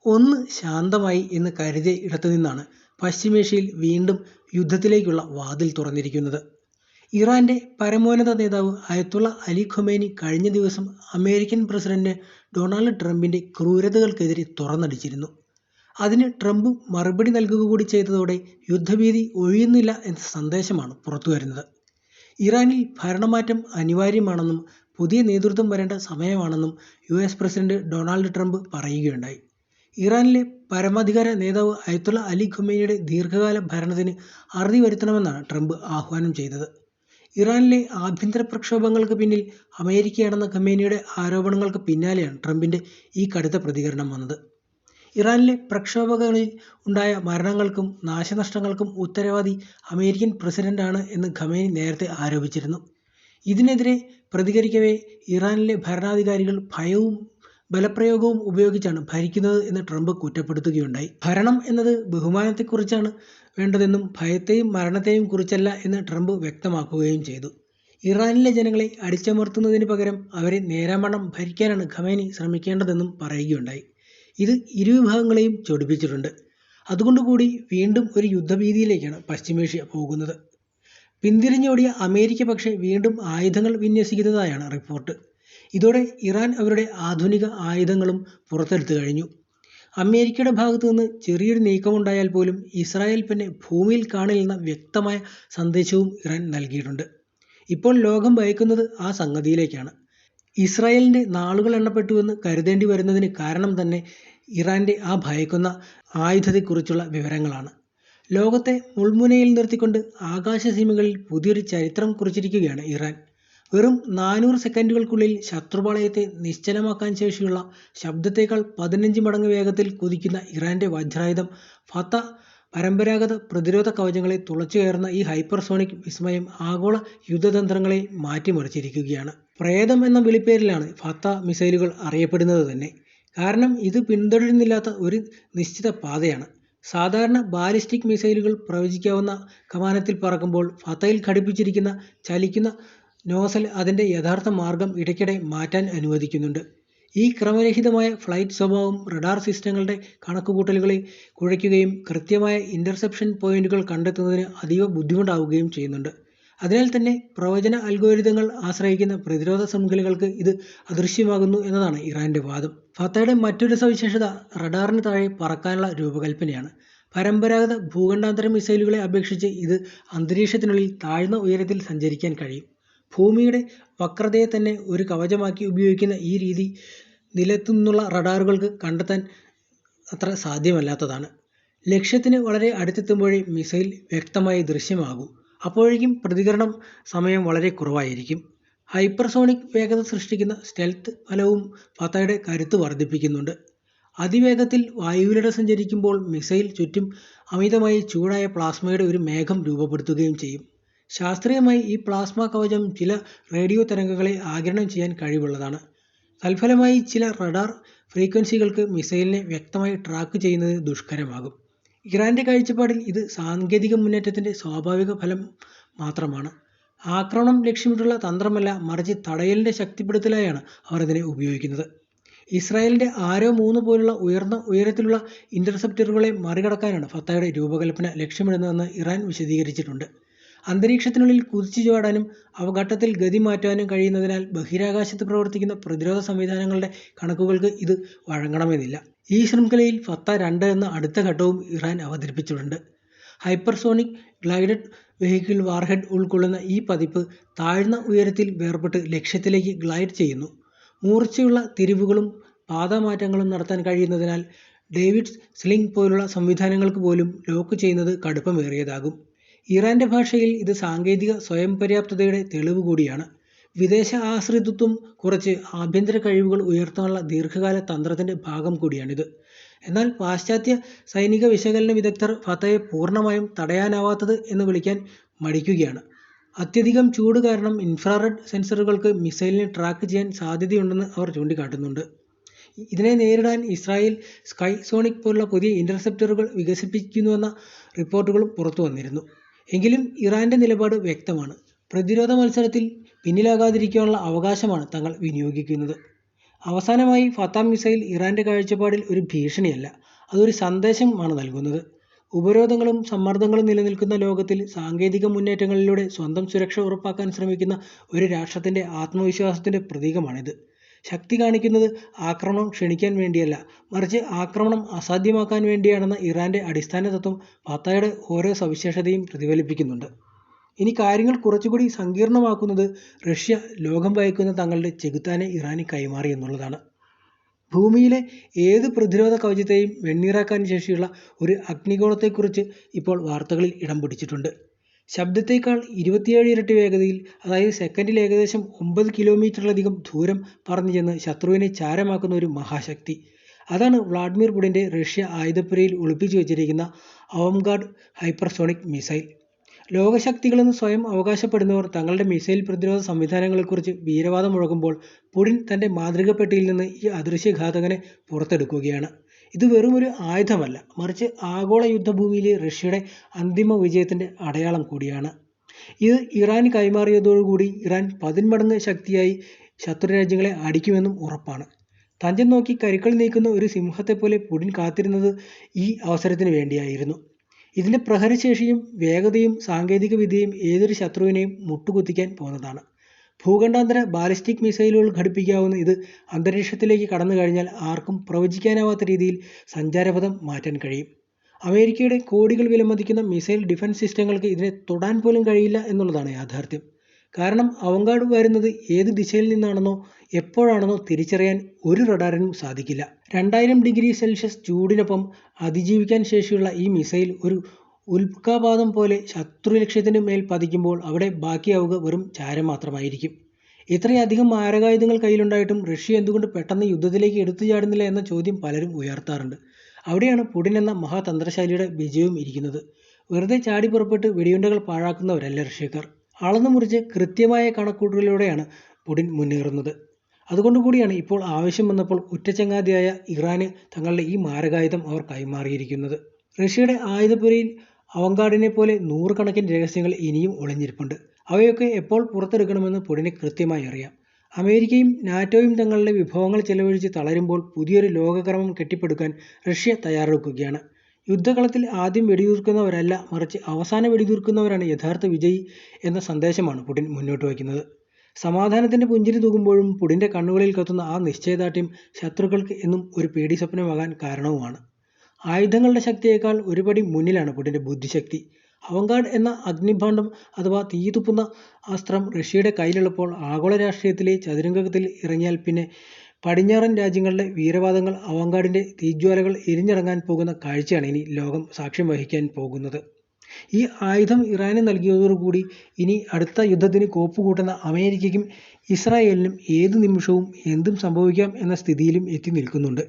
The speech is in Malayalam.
ഒന്ന് ശാന്തമായി എന്ന് കരുതിയ ഇടത്തുനിന്നാണ് പശ്ചിമേഷ്യയിൽ വീണ്ടും യുദ്ധത്തിലേക്കുള്ള വാതിൽ തുറന്നിരിക്കുന്നത്. ഇറാന്റെ പരമോന്നത നേതാവ് അയത്തുള്ള അലി ഖൊമേനി കഴിഞ്ഞ ദിവസം അമേരിക്കൻ പ്രസിഡന്റ് ഡൊണാൾഡ് ട്രംപിന്റെ ക്രൂരതകൾക്കെതിരെ തുറന്നടിച്ചിരുന്നു. അതിന് ട്രംപ് മറുപടി നൽകുക കൂടി ചെയ്തതോടെ യുദ്ധഭീതി ഒഴിയുന്നില്ല എന്ന സന്ദേശമാണ് പുറത്തുവരുന്നത്. ഇറാനിൽ ഭരണമാറ്റം അനിവാര്യമാണെന്നും പുതിയ നേതൃത്വം വരേണ്ട സമയമാണെന്നും US പ്രസിഡന്റ് ഡൊണാൾഡ് ട്രംപ് പറയുകയുണ്ടായി. ഇറാനിലെ പരമാധികാര നേതാവ് അയത്തുള്ള അലി ഖൊമേനിയുടെ ദീർഘകാല ഭരണത്തിന് അറുതി വരുത്തണമെന്നാണ് ട്രംപ് ആഹ്വാനം ചെയ്തത്. ഇറാനിലെ ആഭ്യന്തര പ്രക്ഷോഭങ്ങൾക്ക് പിന്നിൽ അമേരിക്കയാണെന്ന ഖൊമേനിയുടെ ആരോപണങ്ങൾക്ക് പിന്നാലെയാണ് ട്രംപിന്റെ ഈ കടുത്ത പ്രതികരണം വന്നത്. ഇറാനിലെ പ്രക്ഷോഭങ്ങളിൽ ഉണ്ടായ മരണങ്ങൾക്കും നാശനഷ്ടങ്ങൾക്കും ഉത്തരവാദി അമേരിക്കൻ പ്രസിഡന്റാണ് എന്ന് ഖൊമേനി നേരത്തെ ആരോപിച്ചിരുന്നു. ഇതിനെതിരെ പ്രതികരിക്കവേ ഇറാനിലെ ഭരണാധികാരികൾ ഭയവും ബലപ്രയോഗവും ഉപയോഗിച്ചാണ് ഭരിക്കുന്നത് എന്ന് ട്രംപ് കുറ്റപ്പെടുത്തുകയുണ്ടായി. ഭരണം എന്നത് ബഹുമാനത്തെക്കുറിച്ചാണ് വേണ്ടതെന്നും ഭയത്തെയും മരണത്തെയും കുറിച്ചല്ല എന്ന് ട്രംപ് വ്യക്തമാക്കുകയും ചെയ്തു. ഇറാനിലെ ജനങ്ങളെ അടിച്ചമർത്തുന്നതിന് പകരം അവരെ നേരാവണ്ണം ഭരിക്കാനാണ് ഖൊമേനി ശ്രമിക്കേണ്ടതെന്നും പറയുകയുണ്ടായി. ഇത് ഇരുവിഭാഗങ്ങളെയും ചൊടിപ്പിച്ചിട്ടുണ്ട്. അതുകൊണ്ടുകൂടി വീണ്ടും ഒരു യുദ്ധഭീതിയിലേക്കാണ് പശ്ചിമേഷ്യ പോകുന്നത്. പിന്തിരിഞ്ഞോടിയ അമേരിക്ക പക്ഷേ വീണ്ടും ആയുധങ്ങൾ വിന്യസിക്കുന്നതായാണ് റിപ്പോർട്ട്. ഇതോടെ ഇറാൻ അവരുടെ ആധുനിക ആയുധങ്ങളും പുറത്തെടുത്തു കഴിഞ്ഞു. അമേരിക്കയുടെ ഭാഗത്തു നിന്ന് ചെറിയൊരു നീക്കമുണ്ടായാൽ പോലും ഇസ്രായേൽ പിന്നെ ഭൂമിയിൽ കാണില്ലെന്ന വ്യക്തമായ സന്ദേശവും ഇറാൻ നൽകിയിട്ടുണ്ട്. ഇപ്പോൾ ലോകം ഭയക്കുന്നത് ആ സംഗതിയിലേക്കാണ്. ഇസ്രായേലിന്റെ നാളുകൾ എണ്ണപ്പെട്ടുവെന്ന് കരുതേണ്ടി വരുന്നതിന് കാരണം തന്നെ ഇറാന്റെ ആ ഭയക്കുന്ന ആയുധത്തെക്കുറിച്ചുള്ള വിവരങ്ങളാണ്. ലോകത്തെ മുൾമുനയിൽ നിർത്തിക്കൊണ്ട് ആകാശസീമകളിൽ പുതിയൊരു ചരിത്രം കുറിച്ചിരിക്കുകയാണ് ഇറാൻ. വെറും 400 സെക്കൻഡുകൾക്കുള്ളിൽ ശത്രുപാളയത്തെ നിശ്ചലമാക്കാൻ ശേഷിയുള്ള ശബ്ദത്തേക്കാൾ 15 മടങ്ങ് വേഗത്തിൽ കുതിക്കുന്ന ഇറാന്റെ വജ്രായുധം ഫത്ത പരമ്പരാഗത പ്രതിരോധ കവചങ്ങളെ തുളച്ചുകയറുന്ന ഈ ഹൈപ്പർസോണിക് വിസ്മയം ആഗോള യുദ്ധതന്ത്രങ്ങളെ മാറ്റിമറിച്ചിരിക്കുകയാണ്. പ്രേതം എന്ന വിളിപ്പേരിലാണ് ഫത്ത മിസൈലുകൾ അറിയപ്പെടുന്നത് തന്നെ. കാരണം ഇത് പിന്തുടരുന്നില്ലാത്ത ഒരു നിശ്ചിത പാതയാണ്. സാധാരണ ബാലിസ്റ്റിക് മിസൈലുകൾ പ്രവചിക്കാവുന്ന കമാനത്തിൽ പറക്കുമ്പോൾ ഫത്തയിൽ ഘടിപ്പിച്ചിരിക്കുന്ന ചലിക്കുന്ന നോസൽ അതിൻ്റെ യഥാർത്ഥ മാർഗം ഇടയ്ക്കിടെ മാറ്റാൻ അനുവദിക്കുന്നുണ്ട്. ഈ ക്രമരഹിതമായ ഫ്ലൈറ്റ് സ്വഭാവം റഡാർ സിസ്റ്റങ്ങളുടെ കണക്കുകൂട്ടലുകളെ കുഴയ്ക്കുകയും കൃത്യമായ ഇൻ്റർസെപ്ഷൻ പോയിന്റുകൾ കണ്ടെത്തുന്നതിന് അതീവ ബുദ്ധിമുട്ടാവുകയും ചെയ്യുന്നുണ്ട്. അതിനാൽ തന്നെ പ്രവചന അൽഗോരിതങ്ങൾ ആശ്രയിക്കുന്ന പ്രതിരോധ ശൃംഖലകൾക്ക് ഇത് അദൃശ്യമാകുന്നു എന്നതാണ് ഇറാന്റെ വാദം. ഫത്തയുടെ മറ്റൊരു സവിശേഷത റഡാറിന് താഴെ പറക്കാനുള്ള രൂപകൽപ്പനയാണ്. പരമ്പരാഗത ഭൂഖണ്ഡാന്തര മിസൈലുകളെ അപേക്ഷിച്ച് ഇത് അന്തരീക്ഷത്തിനുള്ളിൽ താഴ്ന്ന ഉയരത്തിൽ സഞ്ചരിക്കാൻ കഴിയും. ഭൂമിയുടെ വക്രതയെ തന്നെ ഒരു കവചമാക്കി ഉപയോഗിക്കുന്ന ഈ രീതി നിലത്തുനിന്നുള്ള റഡാറുകൾക്ക് കണ്ടെത്താൻ അത്ര സാധ്യമല്ലാത്തതാണ്. ലക്ഷ്യത്തിന് വളരെ അടുത്തെത്തുമ്പോഴേ മിസൈൽ വ്യക്തമായി ദൃശ്യമാകൂ. അപ്പോഴേക്കും പ്രതികരണം സമയം വളരെ കുറവായിരിക്കും. ഹൈപ്പർസോണിക് വേഗത സൃഷ്ടിക്കുന്ന സ്റ്റെൽത്ത് ഫലവും ഫത്തയുടെ കരുത്ത് വർദ്ധിപ്പിക്കുന്നുണ്ട്. അതിവേഗത്തിൽ വായുവിലൂടെ സഞ്ചരിക്കുമ്പോൾ മിസൈൽ ചുറ്റും അമിതമായി ചൂടായ പ്ലാസ്മയുടെ ഒരു മേഘം രൂപപ്പെടുത്തുകയും ചെയ്യും. ശാസ്ത്രീയമായി ഈ പ്ലാസ്മ കവചം ചില റേഡിയോ തരംഗങ്ങളെ ആഗിരണം ചെയ്യാൻ കഴിവുള്ളതാണ്. തൽഫലമായി ചില റഡാർ ഫ്രീക്വൻസികൾക്ക് മിസൈലിനെ വ്യക്തമായി ട്രാക്ക് ചെയ്യുന്നത് ദുഷ്കരമാകും. ഇറാന്റെ കാഴ്ചപ്പാടിൽ ഇത് സാങ്കേതിക മുന്നേറ്റത്തിന്റെ സ്വാഭാവിക ഫലം മാത്രമാണ്. ആക്രമണം ലക്ഷ്യമിട്ടുള്ള തന്ത്രമല്ല, മറിച്ച് തടയലിന്റെ ശക്തിപ്പെടുത്തലായാണ് അവർ ഇതിനെ ഉപയോഗിക്കുന്നത്. ഇസ്രായേലിന്റെ ആരോ 3 പോലുള്ള ഉയർന്ന ഉയരത്തിലുള്ള ഇന്റർസെപ്റ്ററുകളെ മറികടക്കാനാണ് ഫത്തയുടെ രൂപകൽപ്പന ലക്ഷ്യമിടുന്നതെന്ന് ഇറാൻ വിശദീകരിച്ചിട്ടുണ്ട്. അന്തരീക്ഷത്തിനുള്ളിൽ കുതിച്ചു ചാടാനും അവഘട്ടത്തിൽ ഗതി മാറ്റാനും കഴിയുന്നതിനാൽ ബഹിരാകാശത്ത് പ്രവർത്തിക്കുന്ന പ്രതിരോധ സംവിധാനങ്ങളുടെ കണക്കുകൾക്ക് ഇത് വഴങ്ങണമെന്നില്ല. ഈ ശൃംഖലയിൽ ഫത്ത 2 എന്ന അടുത്ത ഘട്ടവും ഇറാൻ അവതരിപ്പിച്ചിട്ടുണ്ട്. ഹൈപ്പർസോണിക് ഗ്ലൈഡഡ് വെഹിക്കിൾ വാർഹെഡ് ഉൾക്കൊള്ളുന്ന ഈ പതിപ്പ് താഴ്ന്ന ഉയരത്തിൽ വേർപെട്ട് ലക്ഷ്യത്തിലേക്ക് ഗ്ലൈഡ് ചെയ്യുന്നു. മൂർച്ചയുള്ള തിരിവുകളും പാതമാറ്റങ്ങളും നടത്താൻ കഴിയുന്നതിനാൽ ഡേവിഡ് സ്ലിംഗ് പോലുള്ള സംവിധാനങ്ങൾക്ക് പോലും ലോക്ക് ചെയ്യുന്നത് കടുപ്പമേറിയതാകും. ഇറാന്റെ ഭാഷയിൽ ഇത് സാങ്കേതിക സ്വയം പര്യാപ്തതയുടെ തെളിവ് കൂടിയാണ്. വിദേശ ആശ്രിതത്വം കുറച്ച് ആഭ്യന്തര കഴിവുകൾ ഉയർത്താനുള്ള ദീർഘകാല തന്ത്രത്തിന്റെ ഭാഗം കൂടിയാണിത്. എന്നാൽ പാശ്ചാത്യ സൈനിക വിശകലന വിദഗ്ധർ ഫത്തയെ പൂർണ്ണമായും തടയാനാവാത്തത് എന്ന് വിളിക്കാൻ മടിക്കുകയാണ്. അത്യധികം ചൂട് കാരണം ഇൻഫ്രാറെഡ് സെൻസറുകൾക്ക് മിസൈലിനെ ട്രാക്ക് ചെയ്യാൻ സാധ്യതയുണ്ടെന്ന് അവർ ചൂണ്ടിക്കാട്ടുന്നുണ്ട്. ഇതിനെ നേരിടാൻ ഇസ്രായേൽ സ്കൈ സോണിക് പോലുള്ള പുതിയ ഇന്റർസെപ്റ്ററുകൾ വികസിപ്പിക്കുന്നുവെന്ന റിപ്പോർട്ടുകളും പുറത്തു വന്നിരുന്നു. എങ്കിലും ഇറാന്റെ നിലപാട് വ്യക്തമാണ്. പ്രതിരോധ മത്സരത്തിൽ പിന്നിലാകാതിരിക്കാനുള്ള അവകാശമാണ് തങ്ങൾ വിനിയോഗിക്കുന്നത്. അവസാനമായി ഫത്താം മിസൈൽ ഇറാൻ്റെ കാഴ്ചപ്പാടിൽ ഒരു ഭീഷണിയല്ല, അതൊരു സന്ദേശമാണ് നൽകുന്നത്. ഉപരോധങ്ങളും സമ്മർദ്ദങ്ങളും നിലനിൽക്കുന്ന ലോകത്തിൽ സാങ്കേതിക മുന്നേറ്റങ്ങളിലൂടെ സ്വന്തം സുരക്ഷ ഉറപ്പാക്കാൻ ശ്രമിക്കുന്ന ഒരു രാഷ്ട്രത്തിൻ്റെ ആത്മവിശ്വാസത്തിൻ്റെ പ്രതീകമാണിത്. ശക്തി കാണിക്കുന്നത് ആക്രമണം ക്ഷണിക്കാൻ വേണ്ടിയല്ല, മറിച്ച് ആക്രമണം അസാധ്യമാക്കാൻ വേണ്ടിയാണെന്ന ഇറാൻ്റെ അടിസ്ഥാന തത്വം ഫത്തായുടെ ഓരോ സവിശേഷതയും പ്രതിഫലിപ്പിക്കുന്നുണ്ട്. ഇനി കാര്യങ്ങൾ കുറച്ചുകൂടി സങ്കീർണമാക്കുന്നത് റഷ്യ ലോകം ഭയക്കുന്ന തങ്ങളുടെ ചെകുത്താനെ ഇറാന് കൈമാറി എന്നുള്ളതാണ്. ഭൂമിയിലെ ഏത് പ്രതിരോധ കവചത്തെയും വെണ്ണീറാക്കാൻ ശേഷിയുള്ള ഒരു അഗ്നിഗോളത്തെക്കുറിച്ച് ഇപ്പോൾ വാർത്തകളിൽ ഇടം പിടിച്ചിട്ടുണ്ട്. ശബ്ദത്തേക്കാൾ 27 ഇരട്ടി വേഗതയിൽ, അതായത് സെക്കൻഡിൽ ഏകദേശം 9 കിലോമീറ്ററിലധികം ദൂരം പറന്നു ചെന്ന് ശത്രുവിനെ ചാരമാക്കുന്ന ഒരു മഹാശക്തി. അതാണ് വ്ളാഡിമിർ പുടിൻ്റെ റഷ്യ ആയുധപ്പുരയിൽ ഒളിപ്പിച്ചു വെച്ചിരിക്കുന്ന അവംഗാർഡ് ഹൈപ്പർസോണിക് മിസൈൽ. ലോകശക്തികളെന്ന് സ്വയം അവകാശപ്പെടുന്നവർ തങ്ങളുടെ മിസൈൽ പ്രതിരോധ സംവിധാനങ്ങളെക്കുറിച്ച് വീരവാദം മുഴക്കുമ്പോൾ പുടിൻ തൻ്റെ മാതൃകപ്പെട്ടിയിൽ നിന്ന് ഈ അദൃശ്യഘാതകനെ പുറത്തെടുക്കുകയാണ്. ഇത് വെറുമൊരു ആയുധമല്ല, മറിച്ച് ആഗോള യുദ്ധഭൂമിയിലെ റഷ്യയുടെ അന്തിമ വിജയത്തിൻ്റെ അടയാളം കൂടിയാണ്. ഇത് ഇറാൻ കൈമാറിയതോടുകൂടി ഇറാൻ 10 മടങ്ങ് ശക്തിയായി ശത്രുരാജ്യങ്ങളെ അടിക്കുമെന്നും ഉറപ്പാണ്. തഞ്ചം നോക്കി കരുക്കൾ നീക്കുന്ന ഒരു സിംഹത്തെപ്പോലെ പുടിൻ കാത്തിരുന്നത് ഈ അവസരത്തിന് വേണ്ടിയായിരുന്നു. ഇതിൻ്റെ പ്രഹരശേഷിയും വേഗതയും സാങ്കേതിക വിദ്യയും ഏതൊരു ശത്രുവിനെയും മുട്ടുകുത്തിക്കാൻ പോകുന്നതാണ്. ഭൂഖണ്ഡാന്തര ബാലിസ്റ്റിക് മിസൈലുകൾ ഘടിപ്പിക്കാവുന്ന ഇത് അന്തരീക്ഷത്തിലേക്ക് കടന്നു കഴിഞ്ഞാൽ ആർക്കും പ്രവചിക്കാനാവാത്ത രീതിയിൽ സഞ്ചാരപഥം മാറ്റാൻ കഴിയും. അമേരിക്കയുടെ കോടികൾ വിലമതിക്കുന്ന മിസൈൽ ഡിഫൻസ് സിസ്റ്റങ്ങൾക്ക് ഇതിനെ തൊടാൻ പോലും കഴിയില്ല എന്നുള്ളതാണ് യാഥാർത്ഥ്യം. കാരണം അവങ്കാർഡ് വരുന്നത് ഏത് ദിശയിൽ നിന്നാണെന്നോ എപ്പോഴാണെന്നോ തിരിച്ചറിയാൻ ഒരു റഡാറിനും സാധിക്കില്ല. 2000 ഡിഗ്രി സെൽഷ്യസ് ചൂടിനൊപ്പം അതിജീവിക്കാൻ ശേഷിയുള്ള ഈ മിസൈൽ ഒരു ഉൽക്കാപാതം പോലെ ശത്രു ലക്ഷ്യത്തിന് മേൽ പതിക്കുമ്പോൾ അവിടെ ബാക്കിയാവുക വെറും ചാരം മാത്രമായിരിക്കും. ഇത്രയധികം മാരകായുധങ്ങൾ കയ്യിലുണ്ടായിട്ടും റഷ്യ എന്തുകൊണ്ട് പെട്ടെന്ന് യുദ്ധത്തിലേക്ക് എടുത്തു ചാടുന്നില്ല എന്ന ചോദ്യം പലരും ഉയർത്താറുണ്ട്. അവിടെയാണ് പുടിൻ എന്ന മഹാതന്ത്രശാലിയുടെ വിജയവും ഇരിക്കുന്നത്. വെറുതെ ചാടി പുറപ്പെട്ട് വെടിയുണ്ടകൾ പാഴാക്കുന്നവരല്ല റഷ്യക്കാർ. അളന്നു മുറിച്ച് കൃത്യമായ കണക്കൂട്ടലിലൂടെയാണ് പുടിൻ മുന്നേറുന്നത്. അതുകൊണ്ടുകൂടിയാണ് ഇപ്പോൾ ആവശ്യം വന്നപ്പോൾ ഉറ്റച്ചങ്ങാതിയായ ഇറാന് തങ്ങളുടെ ഈ മാരകായുധം അവർ കൈമാറിയിരിക്കുന്നത്. റഷ്യയുടെ ആയുധപ്പുരയിൽ അവങ്കാർഡിനെ പോലെ 100 കണക്കിന് രഹസ്യങ്ങൾ ഇനിയും ഒളിഞ്ഞിരിപ്പുണ്ട്. അവയൊക്കെ എപ്പോൾ പുറത്തെടുക്കണമെന്ന് പുടിന് കൃത്യമായി അറിയാം. അമേരിക്കയും നാറ്റോയും തങ്ങളുടെ വിഭവങ്ങൾ ചെലവഴിച്ച് തളരുമ്പോൾ പുതിയൊരു ലോകക്രമം കെട്ടിപ്പടുക്കാൻ റഷ്യ തയ്യാറെടുക്കുകയാണ്. യുദ്ധകളത്തിൽ ആദ്യം വെടിയുതിർക്കുന്നവരല്ല, മറിച്ച് അവസാനം വെടിയുതിർക്കുന്നവരാണ് യഥാർത്ഥ വിജയി എന്ന സന്ദേശമാണ് പുടിൻ മുന്നോട്ട് വയ്ക്കുന്നത്. സമാധാനത്തിൻ്റെ പുഞ്ചിരി തൂകുമ്പോഴും പുടിൻ്റെ കണ്ണുകളിൽ കത്തുന്ന ആ നിശ്ചയദാർഢ്യം ശത്രുക്കൾക്ക് എന്നും ഒരു പേടിസ്വപ്നമാകാൻ കാരണവുമാണ്. ആയുധങ്ങളുടെ ശക്തിയേക്കാൾ ഒരുപടി മുന്നിലാണ് പുടിൻ്റെ ബുദ്ധിശക്തി. അവങ്കാർഡ് എന്ന അഗ്നിഭാണ്ഡം അഥവാ തീതുപ്പുന്ന അസ്ത്രം റഷ്യയുടെ കയ്യിലുള്ളപ്പോൾ ആഗോള രാഷ്ട്രീയത്തിലെ ചതുരംഗത്തിൽ ഇറങ്ങിയാൽ പിന്നെ പടിഞ്ഞാറൻ രാജ്യങ്ങളുടെ വീരവാദങ്ങൾ അവങ്കാർഡിൻ്റെ തീജ്വാലകൾ എരിഞ്ഞിറങ്ങാൻ പോകുന്ന കാഴ്ചയാണ് ഇനി ലോകം സാക്ഷ്യം വഹിക്കാൻ പോകുന്നത്. ഈ ആയുധം ഇറാന് നൽകിയതോടുകൂടി ഇനി അടുത്ത യുദ്ധത്തിന് കോപ്പുകൂട്ടുന്ന അമേരിക്കയ്ക്കും ഇസ്രായേലിനും ഏത് നിമിഷവും എന്തും സംഭവിക്കാം എന്ന സ്ഥിതിയിലും എത്തി നിൽക്കുന്നുണ്ട്.